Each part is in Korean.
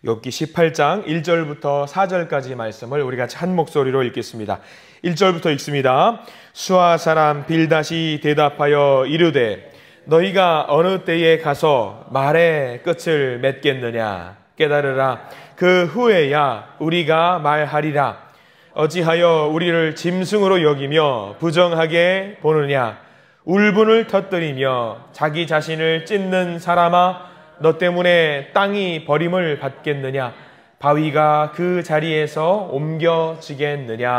욥기 18장 1절부터 4절까지 말씀을 우리가 한 목소리로 읽겠습니다. 1절부터 읽습니다. 수아 사람 빌닷이 대답하여 이르되 너희가 어느 때에 가서 말의 끝을 맺겠느냐. 깨달으라. 그 후에야 우리가 말하리라. 어찌하여 우리를 짐승으로 여기며 부정하게 보느냐. 울분을 터뜨리며 자기 자신을 찢는 사람아, 너 때문에 땅이 버림을 받겠느냐. 바위가 그 자리에서 옮겨지겠느냐.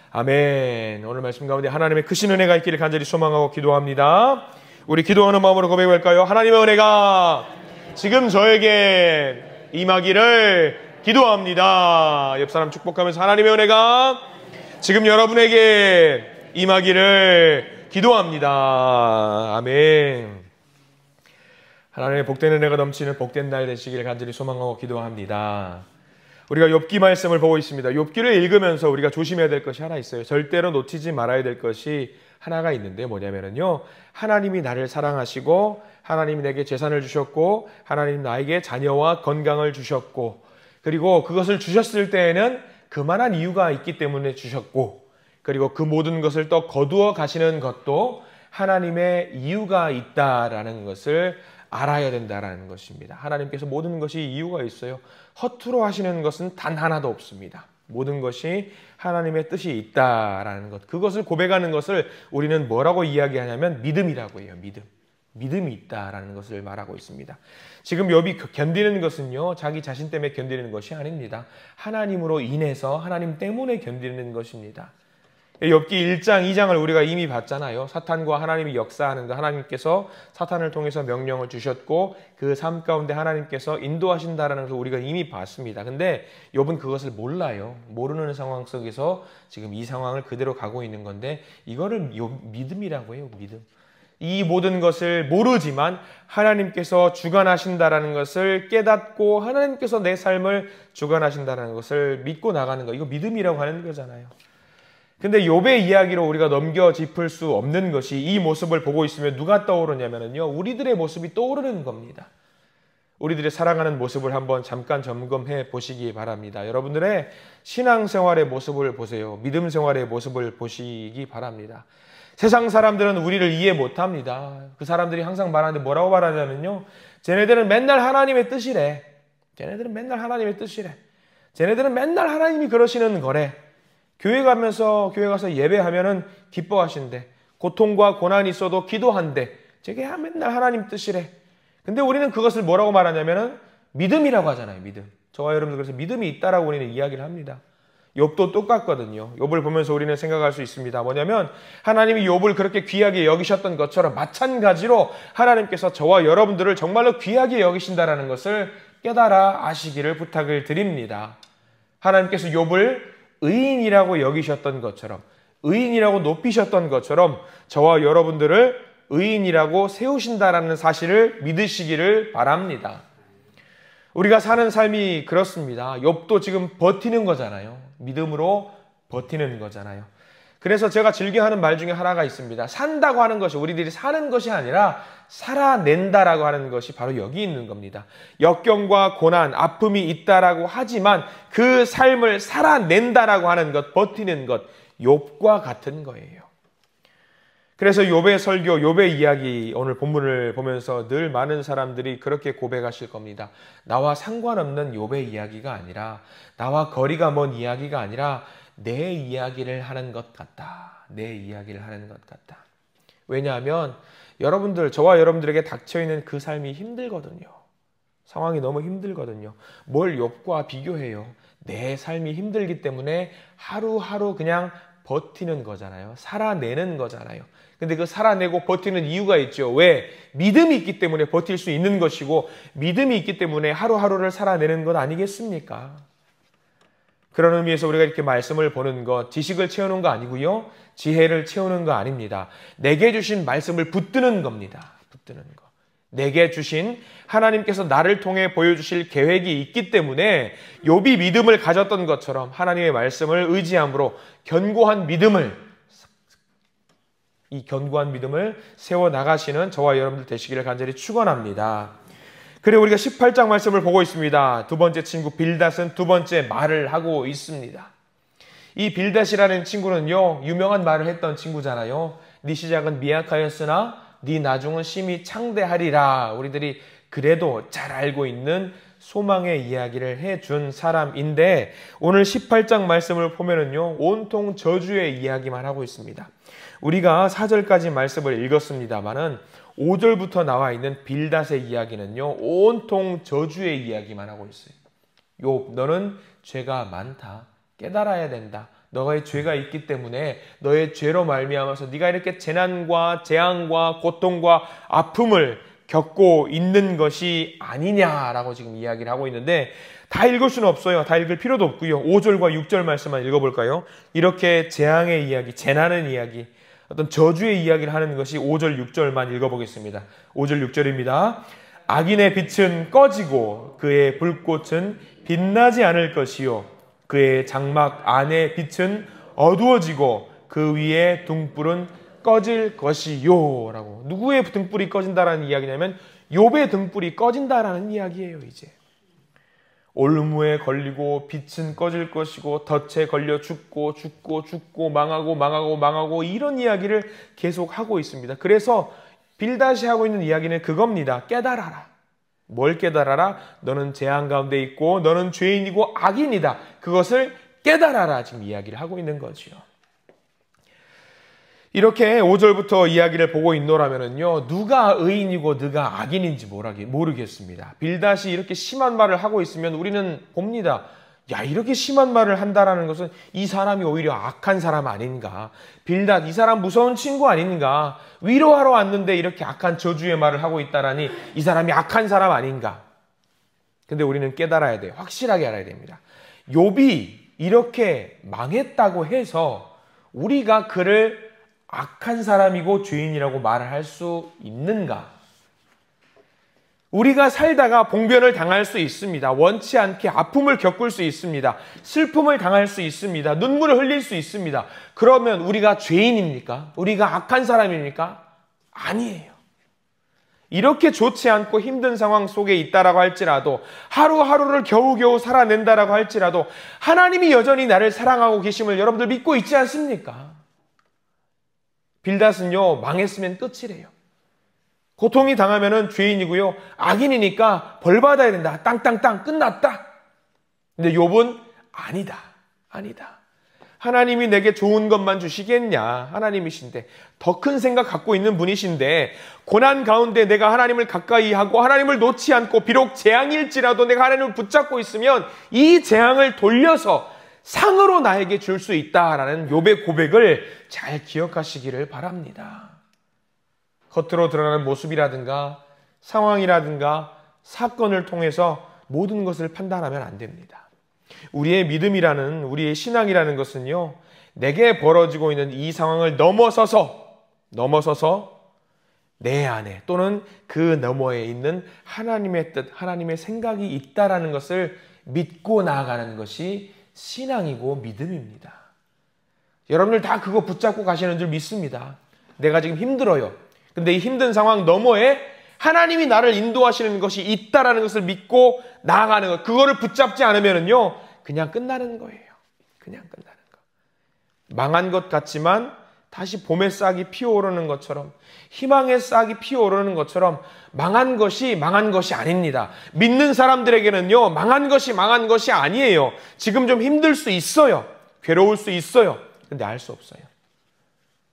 아멘. 오늘 말씀 가운데 하나님의 크신 은혜가 있기를 간절히 소망하고 기도합니다. 우리 기도하는 마음으로 고백할까요? 하나님의 은혜가 지금 저에게 임하기를 기도합니다. 옆 사람 축복하면서 하나님의 은혜가 지금 여러분에게 임하기를 기도합니다. 아멘. 하나님의 복된 은혜가 넘치는 복된 날 되시기를 간절히 소망하고 기도합니다. 우리가 욥기 말씀을 보고 있습니다. 욥기를 읽으면서 우리가 조심해야 될 것이 하나 있어요. 절대로 놓치지 말아야 될 것이 하나가 있는데 뭐냐면요, 하나님이 나를 사랑하시고 하나님이 내게 재산을 주셨고 하나님 나에게 자녀와 건강을 주셨고, 그리고 그것을 주셨을 때에는 그만한 이유가 있기 때문에 주셨고, 그리고 그 모든 것을 또 거두어 가시는 것도 하나님의 이유가 있다라는 것을 알아야 된다라는 것입니다. 하나님께서 모든 것이 이유가 있어요. 허투루 하시는 것은 단 하나도 없습니다. 모든 것이 하나님의 뜻이 있다라는 것, 그것을 고백하는 것을 우리는 뭐라고 이야기하냐면 믿음이라고 해요. 믿음이 있다라는 것을 말하고 있습니다. 지금 욥이 견디는 것은요, 자기 자신 때문에 견디는 것이 아닙니다. 하나님으로 인해서, 하나님 때문에 견디는 것입니다. 욥기 1장, 2장을 우리가 이미 봤잖아요. 사탄과 하나님이 역사하는 것, 하나님께서 사탄을 통해서 명령을 주셨고 그 삶 가운데 하나님께서 인도하신다라는 것을 우리가 이미 봤습니다. 근데 욥은 그것을 몰라요. 모르는 상황 속에서 지금 이 상황을 그대로 가고 있는 건데, 이거를 믿음이라고 해요. 믿음. 이 모든 것을 모르지만 하나님께서 주관하신다라는 것을 깨닫고 하나님께서 내 삶을 주관하신다라는 것을 믿고 나가는 거, 이거 믿음이라고 하는 거잖아요. 근데 욥의 이야기로 우리가 넘겨 짚을 수 없는 것이, 이 모습을 보고 있으면 누가 떠오르냐면요, 우리들의 모습이 떠오르는 겁니다. 우리들의 살아가는 모습을 한번 잠깐 점검해 보시기 바랍니다. 여러분들의 신앙생활의 모습을 보세요. 믿음 생활의 모습을 보시기 바랍니다. 세상 사람들은 우리를 이해 못합니다. 그 사람들이 항상 말하는데 뭐라고 말하냐면요, 쟤네들은 맨날 하나님의 뜻이래. 쟤네들은 맨날 하나님의 뜻이래. 쟤네들은 맨날 하나님이 그러시는 거래. 교회 가서 예배하면은 기뻐하신대. 고통과 고난이 있어도 기도한대. 저게 맨날 하나님 뜻이래. 근데 우리는 그것을 뭐라고 말하냐면은 믿음이라고 하잖아요. 믿음. 저와 여러분들 그래서 믿음이 있다라고 우리는 이야기를 합니다. 욥도 똑같거든요. 욥을 보면서 우리는 생각할 수 있습니다. 뭐냐면 하나님이 욥을 그렇게 귀하게 여기셨던 것처럼 마찬가지로 하나님께서 저와 여러분들을 정말로 귀하게 여기신다라는 것을 깨달아 아시기를 부탁을 드립니다. 하나님께서 욥을 의인이라고 여기셨던 것처럼, 의인이라고 높이셨던 것처럼 저와 여러분들을 의인이라고 세우신다라는 사실을 믿으시기를 바랍니다. 우리가 사는 삶이 그렇습니다. 욥도 지금 버티는 거잖아요. 믿음으로 버티는 거잖아요. 그래서 제가 즐겨하는 말 중에 하나가 있습니다. 산다고 하는 것이, 우리들이 사는 것이 아니라 살아낸다라고 하는 것이 바로 여기 있는 겁니다. 역경과 고난, 아픔이 있다라고 하지만 그 삶을 살아낸다라고 하는 것, 버티는 것, 욥과 같은 거예요. 그래서 욥의 설교, 욥의 이야기, 오늘 본문을 보면서 늘 많은 사람들이 그렇게 고백하실 겁니다. 나와 상관없는 욥의 이야기가 아니라, 나와 거리가 먼 이야기가 아니라 내 이야기를 하는 것 같다. 내 이야기를 하는 것 같다. 왜냐하면 여러분들, 저와 여러분들에게 닥쳐있는 그 삶이 힘들거든요. 상황이 너무 힘들거든요. 뭘 욥과 비교해요. 내 삶이 힘들기 때문에 하루하루 그냥 버티는 거잖아요. 살아내는 거잖아요. 근데 그 살아내고 버티는 이유가 있죠. 왜? 믿음이 있기 때문에 버틸 수 있는 것이고, 믿음이 있기 때문에 하루하루를 살아내는 것 아니겠습니까? 그런 의미에서 우리가 이렇게 말씀을 보는 것, 지식을 채우는 거 아니고요, 지혜를 채우는 거 아닙니다. 내게 주신 말씀을 붙드는 겁니다. 붙드는 거. 내게 주신, 하나님께서 나를 통해 보여주실 계획이 있기 때문에 욥이 믿음을 가졌던 것처럼 하나님의 말씀을 의지함으로 견고한 믿음을, 이 견고한 믿음을 세워나가시는 저와 여러분들 되시기를 간절히 축원합니다. 그래 우리가 18장 말씀을 보고 있습니다. 두 번째 친구 빌닷은 두 번째 말을 하고 있습니다. 이 빌닷이라는 친구는요, 유명한 말을 했던 친구잖아요. 네 시작은 미약하였으나 네 나중은 심히 창대하리라. 우리들이 그래도 잘 알고 있는 소망의 이야기를 해준 사람인데, 오늘 18장 말씀을 보면은요, 온통 저주의 이야기만 하고 있습니다. 우리가 4절까지 말씀을 읽었습니다만은 5절부터 나와 있는 빌닷의 이야기는요, 온통 저주의 이야기만 하고 있어요. 욥, 너는 죄가 많다. 깨달아야 된다. 너의 죄가 있기 때문에 너의 죄로 말미암아서 네가 이렇게 재난과 재앙과 고통과 아픔을 겪고 있는 것이 아니냐라고 지금 이야기를 하고 있는데, 다 읽을 수는 없어요. 다 읽을 필요도 없고요. 5절과 6절 말씀만 읽어볼까요? 이렇게 재앙의 이야기, 재난의 이야기, 어떤 저주의 이야기를 하는 것이 5절, 6절만 읽어보겠습니다. 5절, 6절입니다. 악인의 빛은 꺼지고 그의 불꽃은 빛나지 않을 것이요. 그의 장막 안의 빛은 어두워지고 그 위에 등불은 꺼질 것이요. 라고. 누구의 등불이 꺼진다라는 이야기냐면 욥의 등불이 꺼진다라는 이야기예요. 이제 올무에 걸리고 빛은 꺼질 것이고 덫에 걸려 죽고 망하고 이런 이야기를 계속하고 있습니다. 그래서 빌닷이 하고 있는 이야기는 그겁니다. 깨달아라. 뭘 깨달아라? 너는 재앙 가운데 있고 너는 죄인이고 악인이다. 그것을 깨달아라. 지금 이야기를 하고 있는 거죠. 이렇게 5절부터 이야기를 보고 있노라면요, 누가 의인이고 누가 악인인지 모르겠습니다. 빌닷이 이렇게 심한 말을 하고 있으면 우리는 봅니다. 야, 이렇게 심한 말을 한다라는 것은 이 사람이 오히려 악한 사람 아닌가? 빌닷, 이 사람 무서운 친구 아닌가? 위로하러 왔는데 이렇게 악한 저주의 말을 하고 있다라니 이 사람이 악한 사람 아닌가? 근데 우리는 깨달아야 돼요. 확실하게 알아야 됩니다. 욥이 이렇게 망했다고 해서 우리가 그를 악한 사람이고 죄인이라고 말을 할 수 있는가? 우리가 살다가 봉변을 당할 수 있습니다. 원치 않게 아픔을 겪을 수 있습니다. 슬픔을 당할 수 있습니다. 눈물을 흘릴 수 있습니다. 그러면 우리가 죄인입니까? 우리가 악한 사람입니까? 아니에요. 이렇게 좋지 않고 힘든 상황 속에 있다라고 할지라도, 하루하루를 겨우겨우 살아낸다라고 할지라도 하나님이 여전히 나를 사랑하고 계심을 여러분들 믿고 있지 않습니까? 빌닷은요, 망했으면 끝이래요. 고통이 당하면은 죄인이고요, 악인이니까 벌 받아야 된다. 땅땅땅 끝났다. 근데 욥은 아니다. 하나님이 내게 좋은 것만 주시겠냐? 하나님이신데, 더 큰 생각 갖고 있는 분이신데, 고난 가운데 내가 하나님을 가까이 하고 하나님을 놓지 않고 비록 재앙일지라도 내가 하나님을 붙잡고 있으면 이 재앙을 돌려서 상으로 나에게 줄 수 있다라는 욥의 고백을 잘 기억하시기를 바랍니다. 겉으로 드러나는 모습이라든가 상황이라든가 사건을 통해서 모든 것을 판단하면 안 됩니다. 우리의 믿음이라는, 우리의 신앙이라는 것은요, 내게 벌어지고 있는 이 상황을 넘어서서 내 안에 또는 그 너머에 있는 하나님의 뜻, 하나님의 생각이 있다라는 것을 믿고 나아가는 것이 신앙이고 믿음입니다. 여러분들 다 그거 붙잡고 가시는 줄 믿습니다. 내가 지금 힘들어요. 근데 이 힘든 상황 너머에 하나님이 나를 인도하시는 것이 있다라는 것을 믿고 나아가는 것, 그거를 붙잡지 않으면요, 그냥 끝나는 거예요. 그냥 끝나는 거. 망한 것 같지만 다시 봄의 싹이 피어오르는 것처럼, 희망의 싹이 피어오르는 것처럼 망한 것이 아닙니다. 믿는 사람들에게는요, 망한 것이 아니에요. 지금 좀 힘들 수 있어요. 괴로울 수 있어요. 근데 알 수 없어요.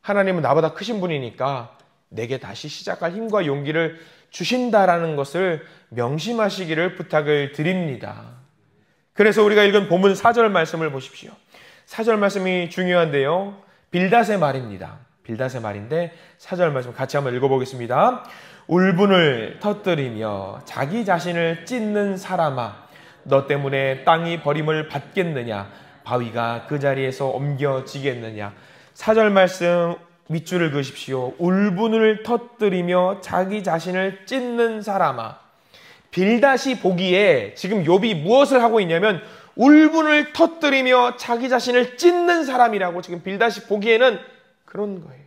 하나님은 나보다 크신 분이니까 내게 다시 시작할 힘과 용기를 주신다라는 것을 명심하시기를 부탁을 드립니다. 그래서 우리가 읽은 본문 4절 말씀을 보십시오. 4절 말씀이 중요한데요, 빌닷의 말입니다. 빌닷의 말인데 4절 말씀 같이 한번 읽어보겠습니다. 울분을 터뜨리며 자기 자신을 찢는 사람아, 너 때문에 땅이 버림을 받겠느냐? 바위가 그 자리에서 옮겨지겠느냐? 4절 말씀 밑줄을 그으십시오. 울분을 터뜨리며 자기 자신을 찢는 사람아. 빌닷이 보기에 지금 욥이 무엇을 하고 있냐면 울분을 터뜨리며 자기 자신을 찢는 사람이라고 지금 빌닷이 보기에는 그런 거예요.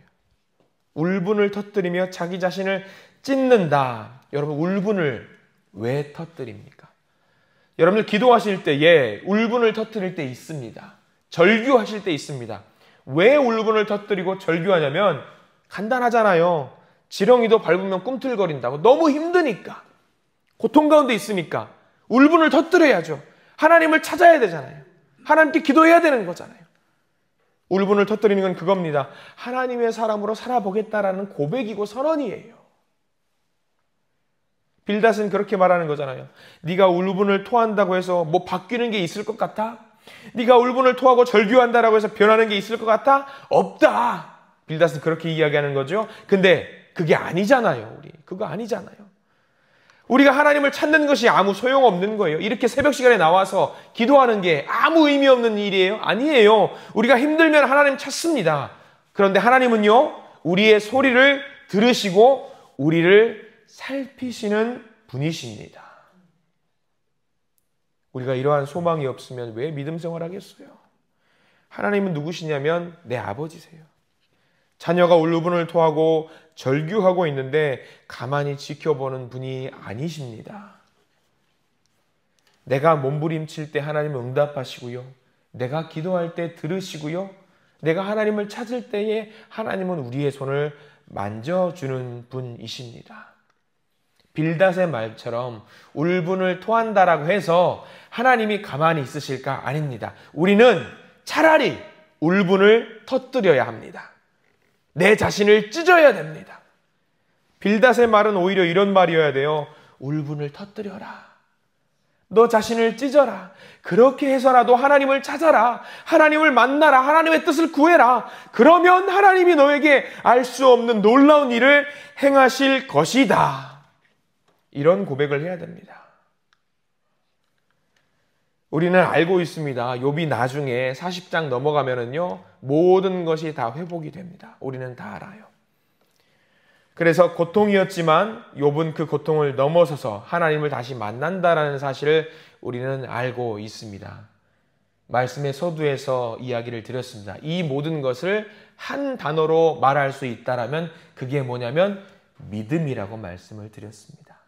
울분을 터뜨리며 자기 자신을 찢는다. 여러분, 울분을 왜 터뜨립니까? 여러분들 기도하실 때에 울분을 터뜨릴 때 있습니다. 절규하실 때 있습니다. 왜 울분을 터뜨리고 절규하냐면 간단하잖아요. 지렁이도 밟으면 꿈틀거린다고. 너무 힘드니까. 고통 가운데 있으니까 울분을 터뜨려야죠. 하나님을 찾아야 되잖아요. 하나님께 기도해야 되는 거잖아요. 울분을 터뜨리는 건 그겁니다. 하나님의 사람으로 살아보겠다라는 고백이고 선언이에요. 빌닷은 그렇게 말하는 거잖아요. 네가 울분을 토한다고 해서 뭐 바뀌는 게 있을 것 같아? 네가 울분을 토하고 절규한다라고 해서 변하는 게 있을 것 같아? 없다. 빌닷은 그렇게 이야기하는 거죠. 근데 그게 아니잖아요. 그거 아니잖아요. 우리가 하나님을 찾는 것이 아무 소용없는 거예요. 이렇게 새벽 시간에 나와서 기도하는 게 아무 의미 없는 일이에요? 아니에요. 우리가 힘들면 하나님 찾습니다. 그런데 하나님은요, 우리의 소리를 들으시고 우리를 살피시는 분이십니다. 우리가 이러한 소망이 없으면 왜 믿음 생활하겠어요? 하나님은 누구시냐면 내 아버지세요. 자녀가 울분을 토하고 절규하고 있는데 가만히 지켜보는 분이 아니십니다. 내가 몸부림칠 때 하나님은 응답하시고요. 내가 기도할 때 들으시고요. 내가 하나님을 찾을 때에 하나님은 우리의 손을 만져주는 분이십니다. 빌닷의 말처럼 울분을 토한다라고 해서 하나님이 가만히 있으실까? 아닙니다. 우리는 차라리 울분을 터뜨려야 합니다. 내 자신을 찢어야 됩니다. 빌닷의 말은 오히려 이런 말이어야 돼요. 울분을 터뜨려라. 너 자신을 찢어라. 그렇게 해서라도 하나님을 찾아라. 하나님을 만나라. 하나님의 뜻을 구해라. 그러면 하나님이 너에게 알 수 없는 놀라운 일을 행하실 것이다. 이런 고백을 해야 됩니다. 우리는 알고 있습니다. 욥이 나중에 40장 넘어가면은요, 모든 것이 다 회복이 됩니다. 우리는 다 알아요. 그래서 고통이었지만 욥은 그 고통을 넘어서서 하나님을 다시 만난다라는 사실을 우리는 알고 있습니다. 말씀의 서두에서 이야기를 드렸습니다. 이 모든 것을 한 단어로 말할 수 있다라면 그게 뭐냐면 믿음이라고 말씀을 드렸습니다.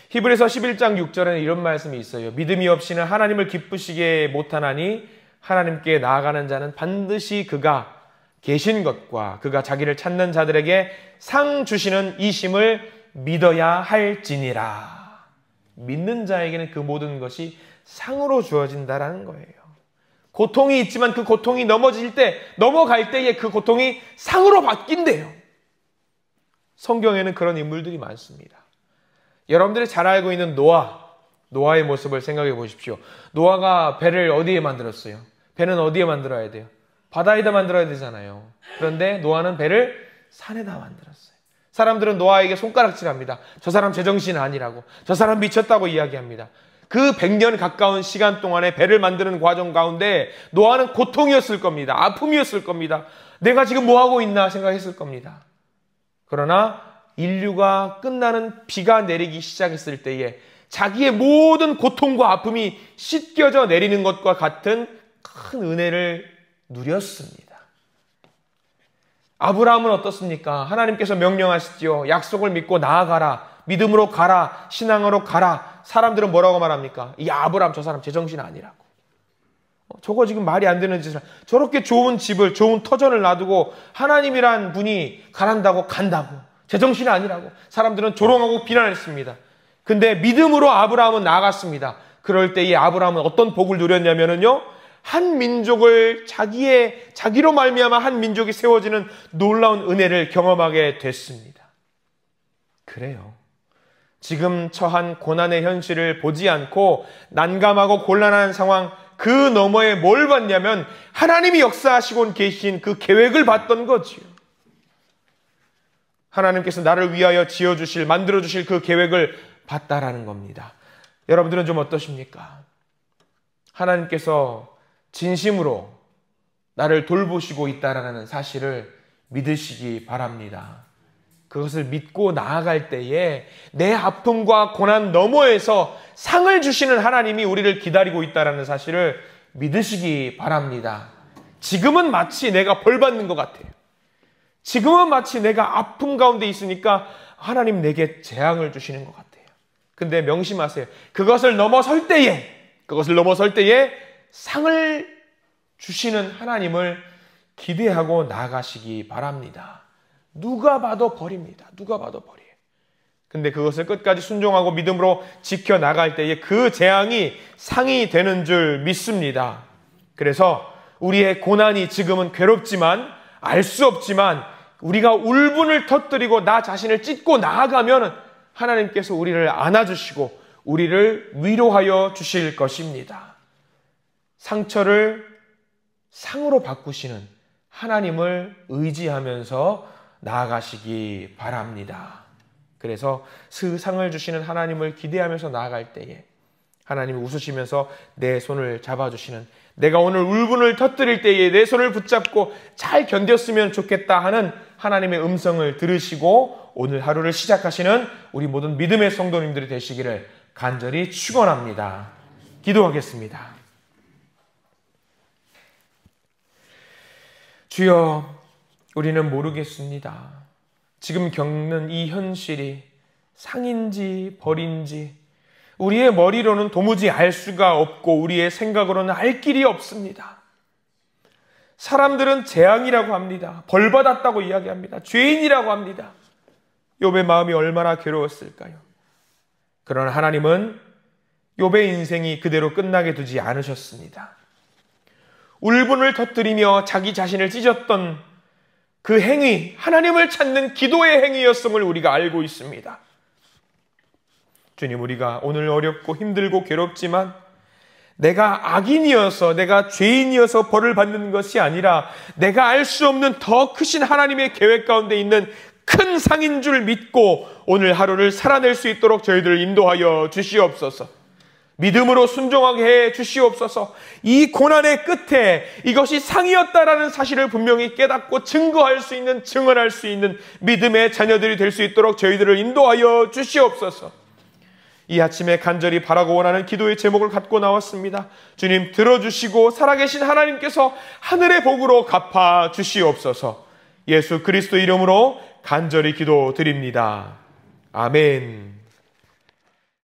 히브리서 11장 6절에는 이런 말씀이 있어요. 믿음이 없이는 하나님을 기쁘시게 못하나니 하나님께 나아가는 자는 반드시 그가 계신 것과 그가 자기를 찾는 자들에게 상 주시는 이심을 믿어야 할지니라. 믿는 자에게는 그 모든 것이 상으로 주어진다라는 거예요. 고통이 있지만 그 고통이 넘어갈 때에 그 고통이 상으로 바뀐대요. 성경에는 그런 인물들이 많습니다. 여러분들이 잘 알고 있는 노아의 모습을 생각해 보십시오. 노아가 배를 어디에 만들었어요? 배는 어디에 만들어야 돼요? 바다에다 만들어야 되잖아요. 그런데 노아는 배를 산에다 만들었어요. 사람들은 노아에게 손가락질합니다. 저 사람 제정신 아니라고. 저 사람 미쳤다고 이야기합니다. 그 100년 가까운 시간 동안에 배를 만드는 과정 가운데 노아는 고통이었을 겁니다. 아픔이었을 겁니다. 내가 지금 뭐하고 있나 생각했을 겁니다. 그러나 인류가 끝나는 비가 내리기 시작했을 때에 자기의 모든 고통과 아픔이 씻겨져 내리는 것과 같은 큰 은혜를 누렸습니다. 아브라함은 어떻습니까? 하나님께서 명령하시지요. 약속을 믿고 나아가라. 믿음으로 가라. 신앙으로 가라. 사람들은 뭐라고 말합니까? 이 아브라함 저 사람 제정신 아니라고. 저거 지금 말이 안 되는 짓을 저렇게 좋은 집을 좋은 터전을 놔두고 하나님이란 분이 가란다고 간다고. 제정신이 아니라고 사람들은 조롱하고 비난했습니다. 근데 믿음으로 아브라함은 나아갔습니다. 그럴 때 이 아브라함은 어떤 복을 누렸냐면요, 한 민족을 자기로 말미암아 한 민족이 세워지는 놀라운 은혜를 경험하게 됐습니다. 그래요. 지금 처한 고난의 현실을 보지 않고 난감하고 곤란한 상황 그 너머에 뭘 봤냐면 하나님이 역사하시고 계신 그 계획을 봤던 거지요. 하나님께서 나를 위하여 지어주실, 만들어주실 그 계획을 봤다라는 겁니다. 여러분들은 좀 어떠십니까? 하나님께서 진심으로 나를 돌보시고 있다라는 사실을 믿으시기 바랍니다. 그것을 믿고 나아갈 때에 내 아픔과 고난 너머에서 상을 주시는 하나님이 우리를 기다리고 있다라는 사실을 믿으시기 바랍니다. 지금은 마치 내가 벌 받는 것 같아요. 지금은 마치 내가 아픔 가운데 있으니까 하나님 내게 재앙을 주시는 것 같아요. 근데 명심하세요. 그것을 넘어설 때에 상을 주시는 하나님을 기대하고 나아가시기 바랍니다. 누가 봐도 벌입니다. 누가 봐도 벌이에요. 근데 그것을 끝까지 순종하고 믿음으로 지켜나갈 때에 그 재앙이 상이 되는 줄 믿습니다. 그래서 우리의 고난이 지금은 괴롭지만, 알 수 없지만, 우리가 울분을 터뜨리고 나 자신을 찢고 나아가면 하나님께서 우리를 안아주시고 우리를 위로하여 주실 것입니다. 상처를 상으로 바꾸시는 하나님을 의지하면서 나아가시기 바랍니다. 그래서 그 상을 주시는 하나님을 기대하면서 나아갈 때에 하나님이 웃으시면서 내 손을 잡아주시는, 내가 오늘 울분을 터뜨릴 때에 내 손을 붙잡고 잘 견뎠으면 좋겠다 하는 하나님의 음성을 들으시고 오늘 하루를 시작하시는 우리 모든 믿음의 성도님들이 되시기를 간절히 축원합니다. 기도하겠습니다. 주여, 우리는 모르겠습니다. 지금 겪는 이 현실이 상인지 벌인지 우리의 머리로는 도무지 알 수가 없고 우리의 생각으로는 알 길이 없습니다. 사람들은 재앙이라고 합니다. 벌받았다고 이야기합니다. 죄인이라고 합니다. 욥의 마음이 얼마나 괴로웠을까요? 그러나 하나님은 욥의 인생이 그대로 끝나게 두지 않으셨습니다. 울분을 터뜨리며 자기 자신을 찢었던 그 행위, 하나님을 찾는 기도의 행위였음을 우리가 알고 있습니다. 주님, 우리가 오늘 어렵고 힘들고 괴롭지만 내가 악인이어서, 내가 죄인이어서 벌을 받는 것이 아니라 내가 알 수 없는 더 크신 하나님의 계획 가운데 있는 큰 상인 줄 믿고 오늘 하루를 살아낼 수 있도록 저희들을 인도하여 주시옵소서. 믿음으로 순종하게 해 주시옵소서. 이 고난의 끝에 이것이 상이었다라는 사실을 분명히 깨닫고 증거할 수 있는, 증언할 수 있는 믿음의 자녀들이 될 수 있도록 저희들을 인도하여 주시옵소서. 이 아침에 간절히 바라고 원하는 기도의 제목을 갖고 나왔습니다. 주님, 들어주시고 살아계신 하나님께서 하늘의 복으로 갚아 주시옵소서. 예수 그리스도 이름으로 간절히 기도드립니다. 아멘.